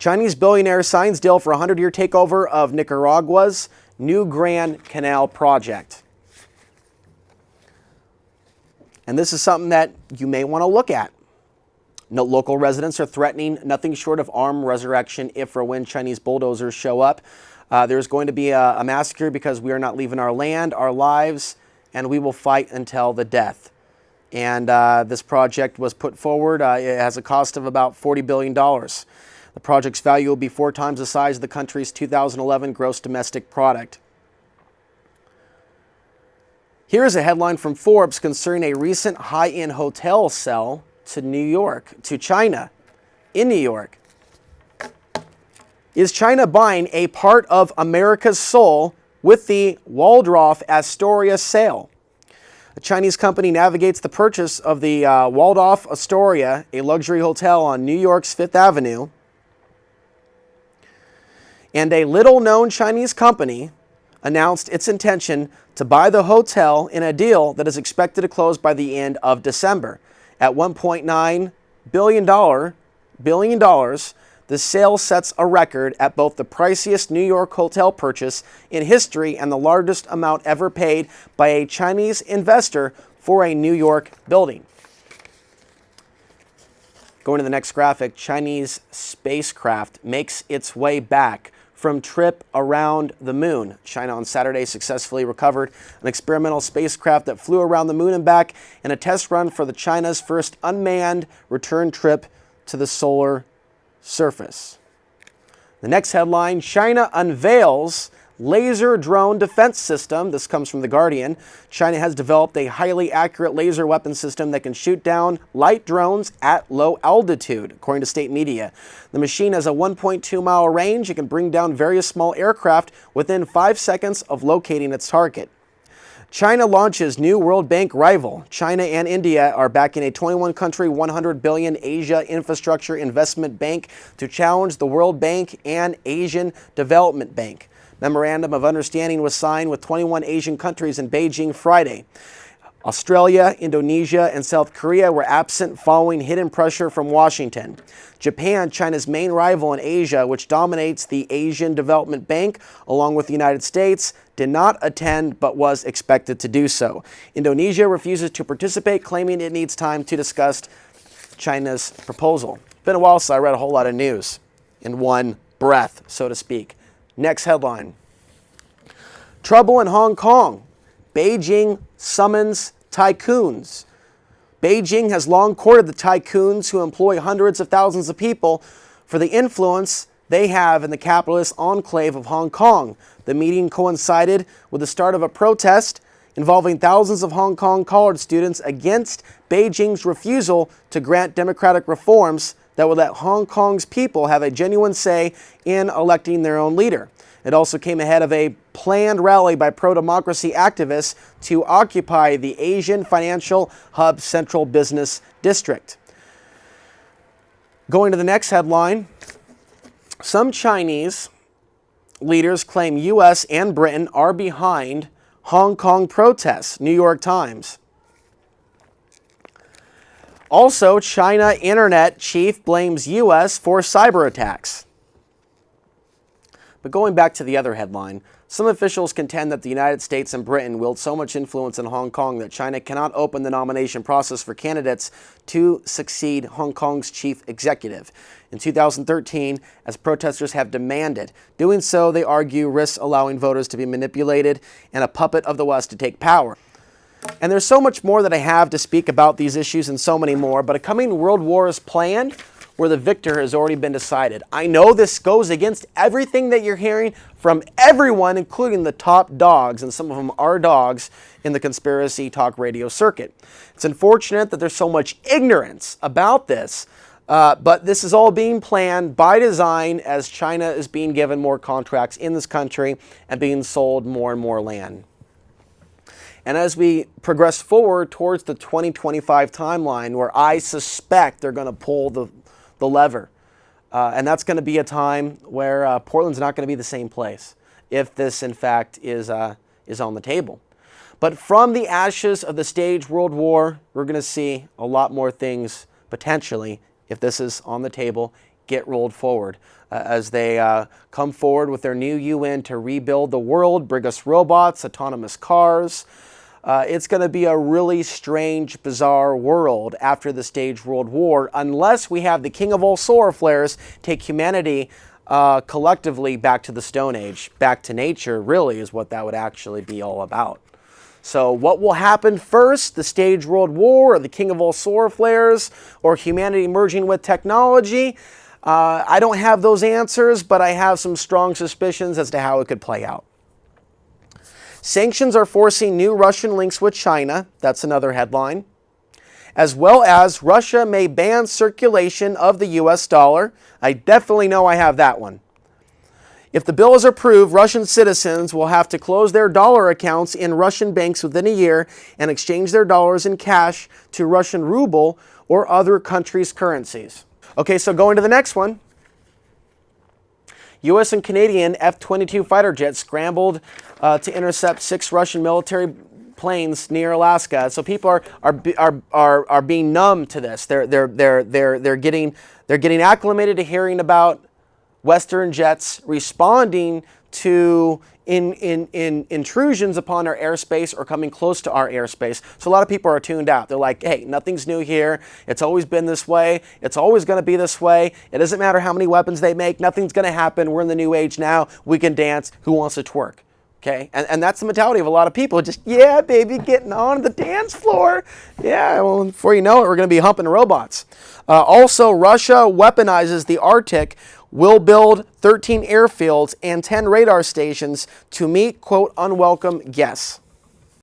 Chinese billionaire signs deal for 100-year takeover of Nicaragua's new Grand Canal project. And this is something that you may want to look at. No, local residents are threatening nothing short of armed resurrection if or when Chinese bulldozers show up. There's going to be a massacre because we are not leaving our land, our lives, and we will fight until the death. And this project was put forward. It has a cost of about $40 billion. The project's value will be 4 times the size of the country's 2011 gross domestic product. Here's a headline from Forbes concerning a recent high-end hotel sell to China, in New York. Is China buying a part of America's soul with the Waldorf Astoria sale? A Chinese company navigates the purchase of the Waldorf Astoria, a luxury hotel on New York's Fifth Avenue. And a little-known Chinese company announced its intention to buy the hotel in a deal that is expected to close by the end of December. At $1.9 billion, the sale sets a record at both the priciest New York hotel purchase in history and the largest amount ever paid by a Chinese investor for a New York building. Going to the next graphic, Chinese spacecraft makes its way back from trip around the moon. China on Saturday successfully recovered an experimental spacecraft that flew around the moon and back in a test run for China's first unmanned return trip to the solar surface. The next headline, China unveils laser drone defense system. This comes from The Guardian. China has developed a highly accurate laser weapon system that can shoot down light drones at low altitude, according to state media. The machine has a 1.2-mile range. It can bring down various small aircraft within 5 seconds of locating its target. China launches new World Bank rival. China and India are backing a 21-country, $100 billion Asia Infrastructure Investment Bank to challenge the World Bank and Asian Development Bank. Memorandum of Understanding was signed with 21 Asian countries in Beijing Friday. Australia, Indonesia, and South Korea were absent following hidden pressure from Washington. Japan, China's main rival in Asia, which dominates the Asian Development Bank, along with the United States, did not attend but was expected to do so. Indonesia refuses to participate, claiming it needs time to discuss China's proposal. It's been a while since I read a whole lot of news in one breath, so to speak. Next headline. Trouble in Hong Kong. Beijing summons tycoons. Beijing has long courted the tycoons who employ hundreds of thousands of people for the influence they have in the capitalist enclave of Hong Kong. The meeting coincided with the start of a protest involving thousands of Hong Kong college students against Beijing's refusal to grant democratic reforms that would let Hong Kong's people have a genuine say in electing their own leader. It also came ahead of a planned rally by pro-democracy activists to occupy the Asian financial hub central business district. Going to the next headline, some Chinese leaders claim U.S. and Britain are behind Hong Kong protests, New York Times. Also, China internet chief blames U.S. for cyber attacks. But going back to the other headline, some officials contend that the United States and Britain wield so much influence in Hong Kong that China cannot open the nomination process for candidates to succeed Hong Kong's chief executive. In 2013, as protesters have demanded, doing so, they argue, risks allowing voters to be manipulated and a puppet of the West to take power. And there's so much more that I have to speak about these issues and so many more, but a coming world war is planned where the victor has already been decided. I know this goes against everything that you're hearing from everyone, including the top dogs, and some of them are dogs, in the conspiracy talk radio circuit. It's unfortunate that there's so much ignorance about this, but this is all being planned by design as China is being given more contracts in this country and being sold more and more land. And as we progress forward towards the 2025 timeline, where I suspect they're going to pull the lever, and that's going to be a time where Portland's not going to be the same place if this, in fact, is on the table. But from the ashes of the staged world war, we're going to see a lot more things potentially if this is on the table. get rolled forward as they come forward with their new UN to rebuild the world, bring us robots, autonomous cars. It's going to be a really strange, bizarre world after the staged world war, unless we have the king of all solar flares take humanity collectively back to the Stone Age, back to nature, really is what that would actually be all about. So what will happen first, the staged world war, or the king of all solar flares, or humanity merging with technology? I don't have those answers, but I have some strong suspicions as to how it could play out. Sanctions are forcing new Russian links with China. That's another headline. As well as Russia may ban circulation of the US dollar. I definitely know I have that one. If the bill is approved, Russian citizens will have to close their dollar accounts in Russian banks within a year and exchange their dollars in cash to Russian ruble or other countries' currencies. Okay, so going to the next one. U.S. and Canadian F-22 fighter jets scrambled to intercept 6 Russian military planes near Alaska. So people are being numb to this. They're getting acclimated to hearing about Western jets responding to intrusions upon our airspace or coming close to our airspace. So a lot of people are tuned out. They're like, hey, nothing's new here. It's always been this way. It's always going to be this way. It doesn't matter how many weapons they make. Nothing's going to happen. We're in the new age now. We can dance. Who wants to twerk? Okay, and that's the mentality of a lot of people. Just, yeah, baby, getting on the dance floor. Yeah, well, before you know it, we're going to be humping robots. Also, Russia weaponizes the Arctic, will build 13 airfields and 10 radar stations to meet, quote, unwelcome guests.